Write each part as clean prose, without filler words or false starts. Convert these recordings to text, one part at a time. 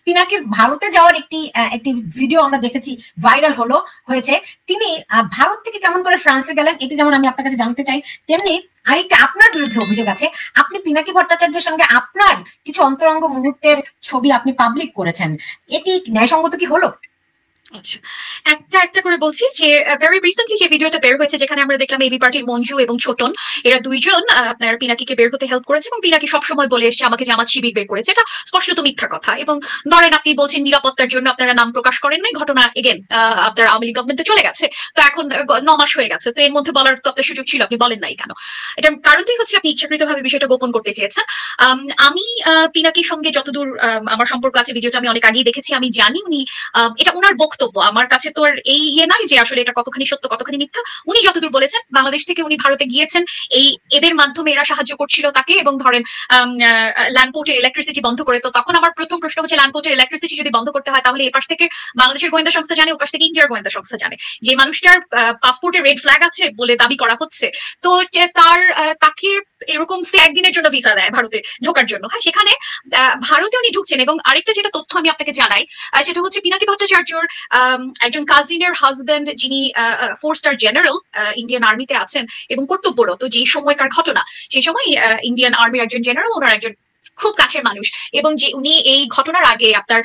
পিনাকির ভারতে যাওয়ার একটি ভিডিও আমরা দেখেছি, ভাইরাল হয়েছে। তিনি ভারত থেকে কেমন করে ফ্রান্সে গেলেন, এটি যেমন আমি আপনার কাছে জানতে চাই, তেমনি আরেকটা আপনার বিরুদ্ধে অভিযোগ আছে, আপনি পিনাকি ভট্টাচার্যের সঙ্গে আপনার কিছু অন্তরঙ্গ মুহূর্তের ছবি আপনি পাবলিক করেছেন। এটি ন্যায়সঙ্গত কি হলো? আচ্ছা, একটা করে বলছি যে ভেরি রিসেন্টলি যে ভিডিওটা বের হয়েছে, যেখানে আমরা দেখলাম এবি পার্টির মঞ্জু এবং ছোটন, এরা দুইজন আপনার পিনাকিকে বের হতে হেল্প করেছে, এবং পিনাকি সবসময় বলে এসছে আমাকে জামাত শিবির বের করেছে। এটা স্পষ্টত মিথ্যা কথা। এবং ধরেন আপনি বলছেন নিরাপত্তার জন্য আপনারা নাম প্রকাশ করেন নাই, ঘটনা এগেন আপনার আওয়ামী লীগ গভর্নমেন্টে চলে গেছে, তো এখন 9 মাস হয়ে গেছে, তো এর মধ্যে বলার তো আপনার সুযোগ ছিল, আপনি বলেন নাই কেন? এটার কারণটাই হচ্ছে আপনি ইচ্ছাকৃতভাবে বিষয়টা গোপন করতে চেয়েছেন। আমি পিনাকির সঙ্গে যতদূর আমার সম্পর্ক আছে, ভিডিওটা আমি অনেক আগেই দেখেছি, আমি জানি উনি, এটা ওনার বক্তব্য, আমার কাছে তো আর এই নাই যে আসলে এটা কতখানি সত্য কতখানি মিথ্যা। উনি যতদূর বলেছেন, বাংলাদেশ থেকে উনি ভারতে গিয়েছেন, এদের মাধ্যমে এরা সাহায্য করছিল তাকে, এবং ধরেন ল্যান্ডপোর্টের ইলেকট্রিসিটি বন্ধ করে। তো তখন আমার প্রথম প্রশ্ন হচ্ছে, ল্যান্ডপোর্টের ইলেকট্রিসিটি যদি বন্ধ করতে হয়, তাহলে এপাশ থেকে বাংলাদেশের গোয়েন্দা সংস্থা জানে, ওপাশ থেকে ইন্ডিয়ার গোয়েন্দা সংস্থা জানে। যে মানুষটার পাসপোর্টে রেড ফ্ল্যাগ আছে বলে দাবি করা হচ্ছে, তো তাকে এরকম সে একদিনের জন্য ভিসা দেয় ভারতে ঢোকার জন্য। হ্যাঁ, সেখানে ভারতে উনি ঢুকছেন। এবং আরেকটা যেটা তথ্য আমি আপনাকে জানাই, সেটা হচ্ছে পিনাকি ভট্টাচার্যর একজন কাজিনের হাজবেন্ড, যিনি 4 স্টার জেনারেল ইন্ডিয়ান আর্মিতে আছেন এবং কর্তব্যরত, যে সময়কার ঘটনা, সেই সময় ইন্ডিয়ান আর্মির একজন জেনারেল, ওনার একজন খুব কাছের মানুষ। এবং যে উনি এই ঘটনার আগে আপনার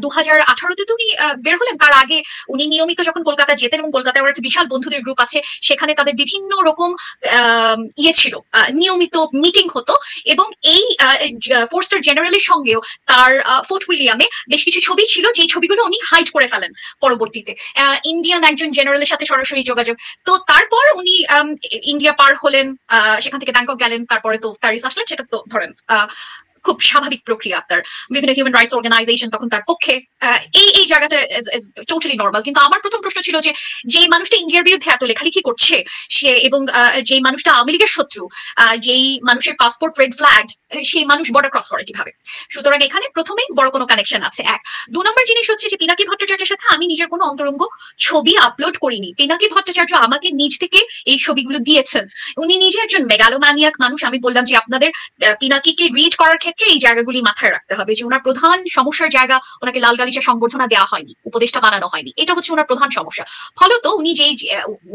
2018-তে তো উনি বের হলেন, তার আগে উনি নিয়মিত যখন কলকাতা যেতেন, এবং কলকাতায় ওর একটা বিশাল বন্ধুদের গ্রুপ আছে, সেখানে তাদের বিভিন্ন রকম ছিল, নিয়মিত মিটিং হতো। এবং এই 4 স্টার জেনারেলের সঙ্গেও তার ফোর্ট উইলিয়ামে বেশ কিছু ছবি ছিল, যে ছবিগুলো উনি হাইড করে ফেলেন পরবর্তীতে। ইন্ডিয়ান একজন জেনারেলের সাথে সরাসরি যোগাযোগ। তো তারপর উনি ইন্ডিয়া পার হলেন, সেখান থেকে ব্যাংকক গেলেন, তারপরে তো প্যারিস আসলেন। সেটা তো ধরেন খুব স্বাভাবিক প্রক্রিয়া। আপনার বিভিন্ন হিউম্যান রাইটস অর্গানাইজেশন তখন তার পক্ষে, এই জায়গাটা টোটালি নর্মাল। কিন্তু আমার প্রথম প্রশ্ন ছিল যে মানুষটা ইন্ডিয়ার বিরুদ্ধে এত লেখালেখি করছে, সে এবং যে মানুষটা আওয়ামী লীগের শত্রু, যেই মানুষের পাসপোর্ট রেড ফ্ল্যাগ, সেই মানুষ বর্ডার ক্রস করে কিভাবে? সুতরাং এখানে প্রথমেই বড় কোনো কানেকশন আছে। 2 নম্বর জিনিস হচ্ছে যে পিনাকি ভট্টাচার্যের সাথে আমি নিজের কোনো অন্তরঙ্গ ছবি আপলোড করিনি। পিনাকি ভট্টাচার্য আমাকে নিজ থেকে এই ছবিগুলো দিয়েছেন। উনি নিজে একজন মেগালোম্যানিয়াক মানুষ। আমি বললাম যে আপনাদের পিনাকিকে রিড করার ক্ষেত্রে এই জায়গাগুলি মাথায় রাখতে হবে, যে ওনার প্রধান সমস্যার জায়গা, ওনাকে লাল গালিচা সংবর্ধনা দেওয়া হয়নি, উপদেষ্টা বানানো হয়নি, এটা হচ্ছে ওনার প্রধান সমস্যা। ফলত উনি যে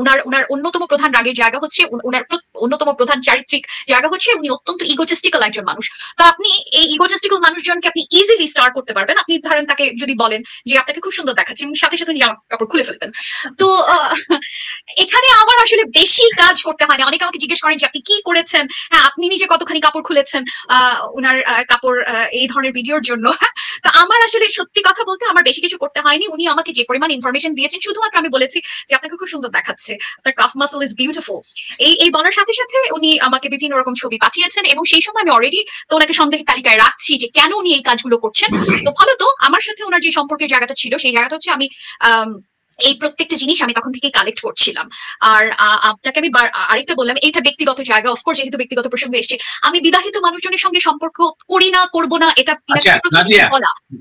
ওনার অন্যতম প্রধান রাগের জায়গা হচ্ছে, ওনার অন্যতম প্রধান চারিত্রিক জায়গা হচ্ছে উনি অত্যন্ত ইগোজেস্টিক্যাল একজন মানুষ। তো আপনি এই ইগোজেস্টিক্যাল মানুষজনকে আপনি ইজিলি স্টার করতে পারবেন। আপনি ধরেন তাকে যদি বলেন যে আপনাকে খুব সুন্দর দেখাচ্ছে, এবং সাথে সাথে জামা কাপড় খুলে ফেলবেন। তো এখানে আমার আসলে বেশি কাজ করতে হয় না। অনেকে আমাকে জিজ্ঞেস করেন যে আপনি কি করেছেন, হ্যাঁ আপনি নিজে কতখানি কাপড় খুলেছেন ওনার কাপড় এই ধরনের ভিডিওর জন্য। তো আমার আসলে সত্যি কথা বলতে আমার বেশি কিছু করতে হয়নি। উনি আমাকে যে পরিমাণ ইনফরমেশন দিয়েছেন, শুধুমাত্র আমি বলেছি যে আপনাকে খুব সুন্দর দেখাচ্ছে, আপনার কাফ মাসল ইজ বিউটিফুল, এই বলার সাথে সাথে উনি আমাকে বিভিন্ন রকম ছবি পাঠিয়েছেন, এবং সেই সময় আমি অলরেডি তো ওনাকে সন্দেহের তালিকায় রাখছি যে কেন উনি এই কাজগুলো করছেন। তো ফলত আমার সাথে ওনার যে সম্পর্কের জায়গাটা ছিল, সেই জায়গাটা হচ্ছে আমি এই প্রত্যেকটা জিনিস আমি তখন থেকে কালেক্ট করছিলাম। আর আপনাকে আমি আরেকটা বললাম, এইটা ব্যক্তিগত জায়গা, অফকোর্স যেহেতু ব্যক্তিগত প্রসঙ্গ এসছে, আমি বিবাহিত মানুষজনের সঙ্গে সম্পর্ক করি না, করবো না, এটা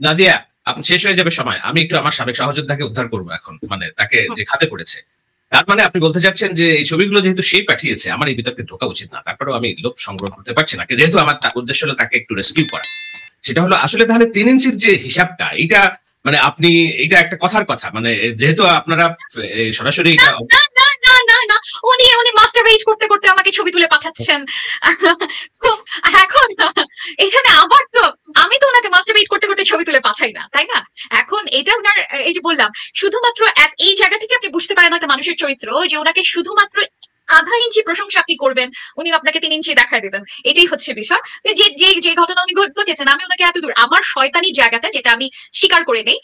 নাদিয়া আপনি শেষ হয়ে যাবে সময়। আমি একটু আমার সাবেক সহযোদ্ধাকে উদ্ধার করবো এখন, মানে তাকে যে খাতে পড়েছে। তার মানে আপনি বলতে চাচ্ছেন যে এই ছবিগুলো যেহেতু সেই পাঠিয়েছে, আমার এই বিতর্কে ঢোকা উচিত না, তারপরেও আমি লোক সংগ্রহ করতে পারছি না, যেহেতু আমার উদ্দেশ্য হলো তাকে একটু রেস্কিউ করা। সেটা হলো আসলে তাহলে 3 ইঞ্চির যে হিসাবটা, এটা মানে আপনি এটা একটা কথার কথা, মানে যেহেতু আপনারা সরাসরি উনি মাস্টারবেট করতে করতে আমাকে ছবি তুলে পাঠাচ্ছেন। এখন এখানে আবার তো আমি তো ওনাকে মাস্টারবেট করতে করতে ছবি তুলে পাঠাই না, তাই না? এখন এটা ওনার, এই যে বললাম, শুধুমাত্র এই জায়গা থেকে আপনি বুঝতে পারেন একটা মানুষের চরিত্র, যে ওনাকে শুধুমাত্র আধা ইঞ্চি প্রশংসা আপনি করবেন, উনি আপনাকে 3 ইঞ্চি দেখায় দেবেন। এটাই হচ্ছে বিষয়। যে ঘটনা উনি ঘটেছেন, আমি ওনাকে এত দূর আমার শয়তানির জায়গাটা, যেটা আমি স্বীকার করে নেই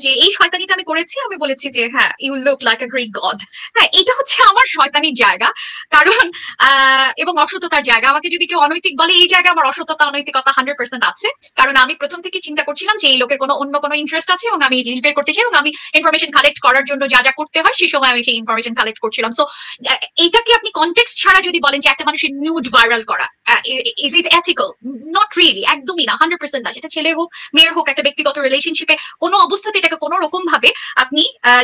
যে এই শয়তানিটা আমি করেছি, আমি বলেছি যে হ্যাঁ you look like a great god. হ্যাঁ, এটা হচ্ছে আমার শয়তানির জায়গা। কারণ এবং অসততার জায়গা। আমাকে যদি কেউ অনৈতিক বলে, এই জায়গায় আমার অসততা অনৈতিকতা 100% আছে। কারণ আমি প্রথম থেকে চিন্তা করছিলাম যে এই লোকের অন্য কোনো ইন্টারেস্ট আছে, এবং আমি এই জিনিস বের করতে চাই, এবং আমি ইনফরমেশন কালেক্ট করার জন্য যা যা করতে হয় সেই সময় আমি সেই ইনফরমেশন কালেক্ট করছিলাম। সো এইটাকে আপনি কনটেক্সট ছাড়া যদি বলেন যে একটা মানুষের নিউড ভাইরাল করা, is it ethical? Not really, একদমই না, 100% না। সেটা ছেলে হোক মেয়ের হোক, একটা ব্যক্তিগত রিলেশনশিপে কোনো অবস্থাতে এটাকে কোনো রকম ভাবে আপনি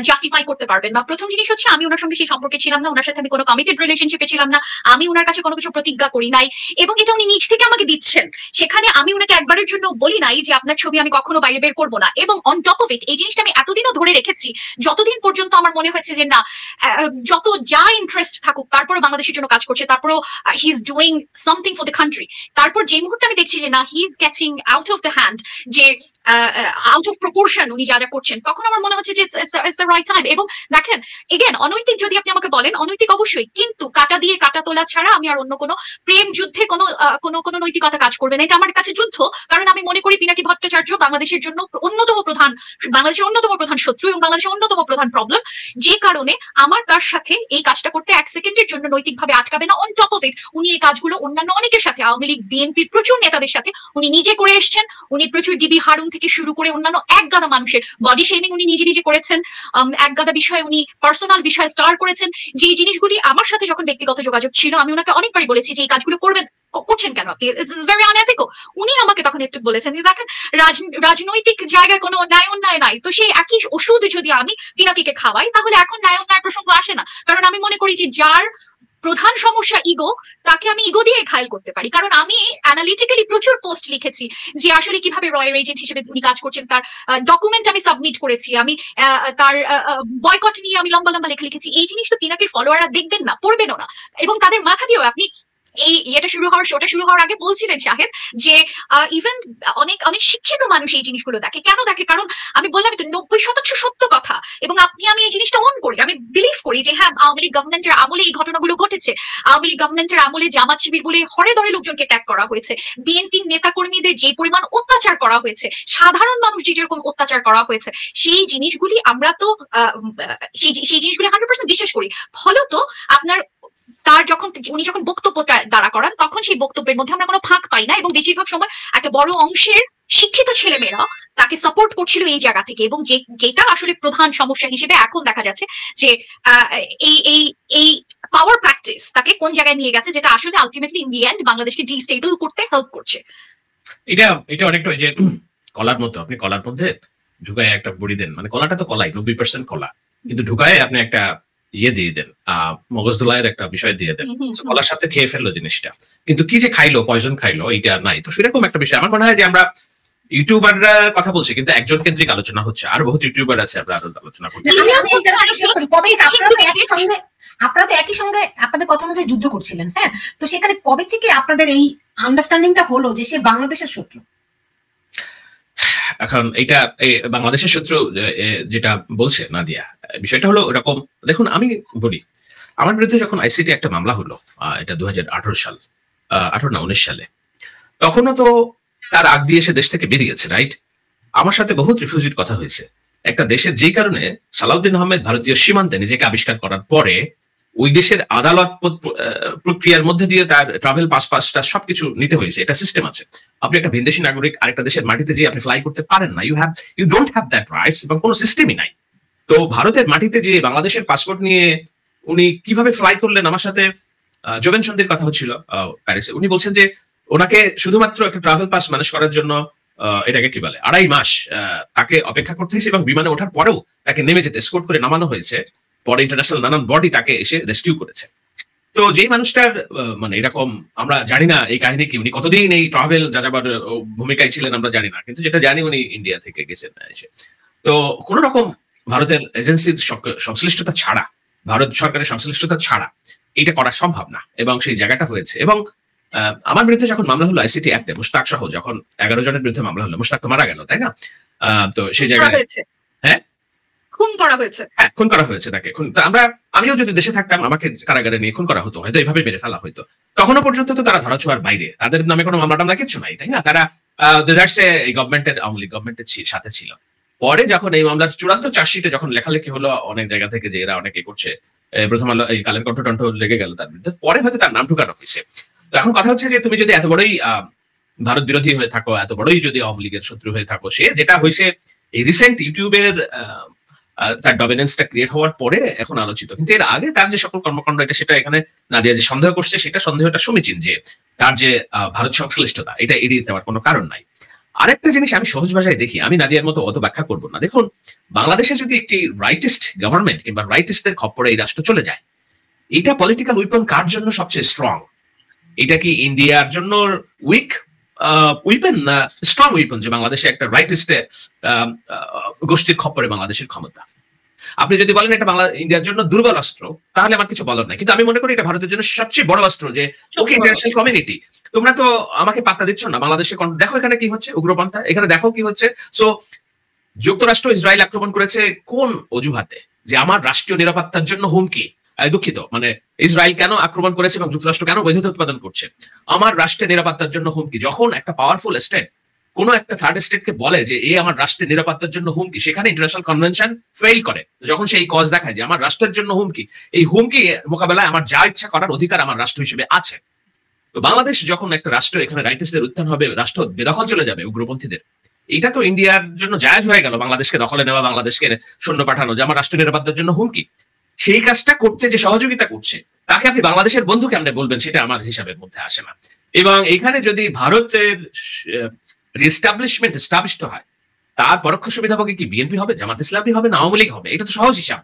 জাস্টিফাই করতে পারবেন না। প্রথম জিনিস হচ্ছে, আমি ওনার সঙ্গে সেই সম্পর্কে ছিলাম না, ওনার সাথে আমি কোনো কমিটেড রিলেশনশিপে ছিলাম না, আমি ওনার কাছে কোনো কিছু প্রতিজ্ঞা করি নাই, এবং এটা উনি নিজ থেকে আমাকে দিচ্ছেন। সেখানে আমি ওনাকে একবারের জন্য বলি নাই যে আপনার ছবি আমি কখনো বাইরে বের করবো না। এবং অন টপ অফ ইট, এই জিনিসটা আমি এতদিনও ধরে রেখেছি যতদিন পর্যন্ত আমার মনে হয়েছে যে না, যত যা ইন্টারেস্ট থাকুক তারপরে বাংলাদেশের জন্য কাজ করছে, তারপরেও he is doing something for the country. তারপর যে মুহূর্তে আমি দেখছি যে না, he is getting out of the hand, যে আউট অফ প্রপোর্শন উনি যা যা করছেন, তখন আমার মনে হচ্ছে যে ইটস দ্য রাইট টাইম। এবং দেখেন, এগেন, অনৈতিক যদি আপনি আমাকে বলেন, অনৈতিক অবশ্যই, কিন্তু কাটা দিয়ে কাটা তোলা ছাড়া আমি আর অন্য কোনো প্রেম যুদ্ধে কোনো নৈতিকতা কাজ করবে না। এটা আমার কাছে যুদ্ধ, কারণ আমি মনে করি পিনাকি ভট্টাচার্য বাংলাদেশের জন্য বাংলাদেশের অন্যতম প্রধান শত্রু এবং বাংলাদেশের অন্যতম প্রধান প্রবলেম, যে কারণে আমার তার সাথে এই কাজটা করতে এক সেকেন্ডের জন্য নৈতিকভাবে আটকাবে না। অন টপ অফ ইট, উনি এই কাজগুলো অন্যান্য অনেকের সাথে, আওয়ামী লীগ বিএনপির প্রচুর নেতাদের সাথে উনি নিজে করে এসছেন। উনি প্রচুর ডিবি হারুন থেকে শুরু করে অন্যান্য একগাদা মানুষের বডি শেমিং উনি নিজে নিজে করেছেন, একগাদা বিষয়ে উনি পার্সোনাল বিষয়ে স্টার করেছেন। যে জিনিসগুলি আমার সাথে যখন ব্যক্তিগত যোগাযোগ ছিল, আমি ওনাকে অনেকবারই বলেছি যে এই কাজগুলো করছেন কেন আপনি, ইটস ভেরি আনএথিক্যাল। উনি আমাকে তখন একটু বলেছেন যে দেখেন, রাজনৈতিক জায়গায় কোনো ন্যায় অন্যায় নাই, তো সেই একই ওষুধ যদি আমি পিনাকিকে খাওয়াই, তাহলে এখন ন্যায় অন্যায় প্রসঙ্গ আসে না। কারণ আমি মনে করি যে যার প্রধান সমস্যা ইগো, তাকে আমি ইগো দিয়ে ঘায়েল করতে পারি। কারণ আমি অ্যানালিটিক্যালি প্রচুর পোস্ট লিখেছি যে আসলে কিভাবে রয়্যাল এজেন্ট হিসেবে উনি কাজ করছেন, তার ডকুমেন্ট আমি সাবমিট করেছি, আমি তার বয়কট নিয়ে আমি লম্বা লম্বা লেখা লিখেছি। এই জিনিস তো পিনাকির ফলোয়াররা দেখবেন না, পড়বেনও না, এবং তাদের মাথা দিয়েও আপনি এই শোটা শুরু হওয়ার আগে বলছিলেন শাহেদ যে ইভেন অনেক অনেক শিক্ষিত মানুষ এই জিনিসগুলো দেখে। কেন দেখে? কারণ আমি বললাম তো 90% সত্য কথা, এবং আমি এই জিনিসটা অন করি, আমি বিলিভ করি যে হ্যাঁ, আওয়ামী লীগ গভর্নমেন্টের আমলে এই ঘটনাগুলো ঘটেছে। আওয়ামী লীগ গভর্নমেন্টের আমলে জামাত শিবির বলে হরে ধরে লোকজনকে ট্যাগ করা হয়েছে, বিএনপির নেতা কর্মীদের যে পরিমাণ অত্যাচার করা হয়েছে, সাধারণ মানুষ যেরকম অত্যাচার করা হয়েছে, সেই জিনিসগুলি আমরা তো সেই জিনিসগুলি 100% বিশ্বাস করি। ফলত আপনার উনি যখন বক্তব্য দ্বারা করান, তখন সেই বক্তব্যের মধ্যে আমরা কোনো ফাঁক পাই না, এবং বেশিরভাগ সময় একটা বড় অংশের শিক্ষিত ছেলেমেয়েরা তাকে সাপোর্ট করছিল এই জায়গা থেকে। এবং যেটা আসলে প্রধান সমস্যা হিসেবে এখন দেখা যাচ্ছে যে এই পাওয়ার প্র্যাকটিস তাকে কোন জায়গায় নিয়ে গেছে, যেটা আসলে আলটিমেটলি ইন দি এন্ড বাংলাদেশকে ডিস্টেবল করতে হেল্প করছে। এটা অনেকটা ওই যে কলার মতো, আপনি কলার মধ্যে ঢুকায় একটা বড়ি দেন, মানে কলাটা তো কলাই 90% কলা, কিন্তু ঢুকায় আপনি একটা ইয়ে দিয়ে দেন, মগজদোলায়ের একটা বিষয় দিয়ে দেন, কলার সাথে খেয়ে ফেললো জিনিসটা, কিন্তু কি যে খাইলো, পয়জন খাইলো, এইটা নাই। তো সেরকম একটা বিষয় আমার মনে হয় যে আমরা ইউটিউবাররা কথা বলছি, কিন্তু একজন কেন্দ্রিক আলোচনা হচ্ছে, আর বহুত ইউটিউবার আছে, আমরা আরো আলোচনা করছি। আপনারা তো একই সঙ্গে আপনাদের কথা অনুযায়ী যুদ্ধ করছিলেন, হ্যাঁ, তো সেখানে কবে থেকে আপনাদের এই আন্ডারস্ট্যান্ডিংটা হলো যে সে বাংলাদেশের শত্রু? এখন এইটা বাংলাদেশের শত্রু যেটা বলছে নাদিয়া, বিষয়টা হলো এরকম। দেখুন, আমি বলি, আমার বিরুদ্ধে যখন আইসিটি একটা মামলা হলো, এটা 2018 সাল, 19 সালে, তখনও তো তার আগ দিয়ে সে দেশ থেকে বেরিয়েছে, রাইট? আমার সাথে বহুত রিফিউজির কথা হয়েছে। একটা দেশের যে কারণে সালাউদ্দিন আহমেদ ভারতীয় সীমান্তে নিজেকে আবিষ্কার করার পরে ওই দেশের আদালত প্রক্রিয়ার মধ্যে দিয়ে তার ট্রাভেল পাসটা সবকিছু নিতে হয়েছে। এটা সিস্টেম আছে। আপনি একটা ভিনদেশী নাগরিক আরেকটা দেশের মাটিতে যে আপনি ফ্লাই করতে পারেন না, you don't have that rights, এবং কোনো সিস্টেমই নাই। তো ভারতের মাটিতে যে বাংলাদেশের পাসপোর্ট নিয়ে উনি কিভাবে ফ্লাই করলেন, আমার সাথে যোগেন সন্ধির কথা হচ্ছিল প্যারিসে। উনি বলছেন যে ওনাকে শুধুমাত্র একটা ট্রাভেল পাস ম্যানেজ করার জন্য এটাকে কি বলে 2.5 মাস তাকে অপেক্ষা করতে হয়েছে, এবং বিমানে ওঠার পরেও তাকে নেমে যেতে এসকর্ট করে নামানো হয়েছে। পরে ইন্টারন্যাশনাল নানান বডি তাকে এসে রেস্কিউ করেছে। তো যেই মানুষটার মানে এরকম, আমরা জানি না এই কাহিনী কি, উনি কতদিন এই ট্রাভেল যাযাবার ভূমিকায় ছিলেন আমরা জানি না, কিন্তু যেটা জানি উনি ইন্ডিয়া থেকে গেছেন এসে। তো কোন রকম ভারতের এজেন্সির সংশ্লিষ্টতা ছাড়া, ভারত সরকারের সংশ্লিষ্টতা ছাড়া এটা করা সম্ভব না, এবং সেই জায়গাটা হয়েছে। এবং আমার বিরুদ্ধে যখন মামলা হলো আইসিটি অ্যাক্টে, মুশতাক সহ যখন 11 জনের বিরুদ্ধে মামলা হলো, মুশতাক তো মারা গেল, তাই না? তো সেই জায়গায় হ্যাঁ খুন করা হয়েছে, খুন করা হয়েছে তাকে। আমিও যদি দেশে থাকতাম, আমাকে কারাগারে নিয়ে খুন করা হতো, হয়তো এইভাবে মেরে ফেলা হয়তো। তখনও পর্যন্ত তো তারা ধরাছোঁয়ার বাইরে, তাদের নামে কোনো মামলা টামলা কিছু নাই, তাই না? তারা এই গভর্নমেন্টের, আওয়ামী লীগ গভর্নমেন্টের সাথে ছিল। পরে যখন এই মামলার চূড়ান্ত চার্জশিটে যখন লেখালেখি হলো অনেক জায়গা থেকে যে এরা অনেকে করছে, প্রথম আলো এই কালের কণ্ঠ লেগে গেল তার বিরুদ্ধে, পরে হয়তো তার নাম ঢুকানো হয়েছে। তো এখন কথা হচ্ছে যে তুমি যদি এত বড়ই ভারত বিরোধী হয়ে থাকো, এত বড়ই যদি আওয়ামী লীগের শত্রু হয়ে থাকো, সে যেটা হয়েছে এই রিসেন্ট ইউটিউবের তার ডমিনেন্সটা ক্রিয়েট হওয়ার পরে এখন আলোচিত, কিন্তু এর আগে তার যে সকল কর্মকাণ্ড, এটা সেটা এখানে নাদিয়া যে সন্দেহ করছে, সেটা সন্দেহটা সমীচীন যে তার যে ভারত সংশ্লিষ্টতা, এটা এড়িয়ে যাওয়ার কোনো কারণ নাই। আরেকটা জিনিস আমি সহজ ভাষায় দেখি, আমি নাদিয়ার মতো অত ব্যাখ্যা করবো না। দেখুন, বাংলাদেশে যদি একটি রাইটিস্ট গভর্নমেন্ট কিংবা রাইটিস্টদের খপ্পরে এই রাষ্ট্র চলে যায়, এটা পলিটিক্যাল উইপন কার জন্য সবচেয়ে স্ট্রং? এটা কি ইন্ডিয়ার জন্য উইক উইপন না স্ট্রং উইপন যে বাংলাদেশে একটা রাইটিস্ট গোষ্ঠীর খপ্পরে বাংলাদেশের ক্ষমতা? আপনি যদি বলেন এটা ইন্ডিয়ার জন্য দুর্বল অস্ত্র, তাহলে আমার কিছু বলার নাই। কিন্তু আমি মনে করি এটা ভারতের জন্য সবচেয়ে বড় অস্ত্র, যে ওকে ইন্টারন্যাশনাল কমিউনিটি, তোমরা তো আমাকে পাত্তা দিচ্ছ না, বাংলাদেশে দেখো এখানে কি হচ্ছে, উগ্রপন্থা এখানে দেখো কি হচ্ছে। সো যুক্তরাষ্ট্র ইসরায়েল আক্রমণ করেছে কোন অজুহাতে? যে আমার রাষ্ট্রীয় নিরাপত্তার জন্য হুমকি। দুঃখিত, মানে ইসরায়েল কেন আক্রমণ করেছে এবং যুক্তরাষ্ট্র কেন বৈধতা উৎপাদন করছে? আমার রাষ্ট্রের নিরাপত্তার জন্য হুমকি। যখন একটা পাওয়ারফুল স্টেট কোন একটা থার্ড স্টেটকে বলে যে এই আমার রাষ্ট্রের নিরাপত্তার জন্য হুমকি, সেখানে ইন্টারন্যাশনাল কনভেনশন ফেইল করে। যখন সেই কজ দেখায় যে আমার রাষ্ট্রের জন্য হুমকি, এই হুমকি মোকাবেলায় আমার যা ইচ্ছা করার অধিকার আমার রাষ্ট্র হিসেবে আছে। তো বাংলাদেশ যখন একটা রাষ্ট্র, এখানে রাইটিস্টদের উত্থান হবে, রাষ্ট্র বেদখল চলে যাবে উগ্রপন্থীদের, এটা তো ইন্ডিয়ার জন্য জায়েজ হয়ে গেল, বাংলাদেশকে দখলে নেওয়া, বাংলাদেশকে সৈন্য পাঠানো, যে আমার রাষ্ট্রের নিরাপত্তার জন্য হুমকি। সেই কাজটা করতে যে সহযোগিতা করছে, তাকে আপনি বাংলাদেশের বন্ধু কেমনে বলবেন? সেটা আমার হিসাবের মধ্যে আসে না। এবং এখানে যদি ভারতের রিস্টাবলিশমেন্ট এস্টাবলিশড হয়, তার পরোক্ষ সুবিধাভোগী কি বিএনপি হবে, জামাত ইসলামী হবে না আওয়ামী লীগ হবে? এটা তো সহজ হিসাব।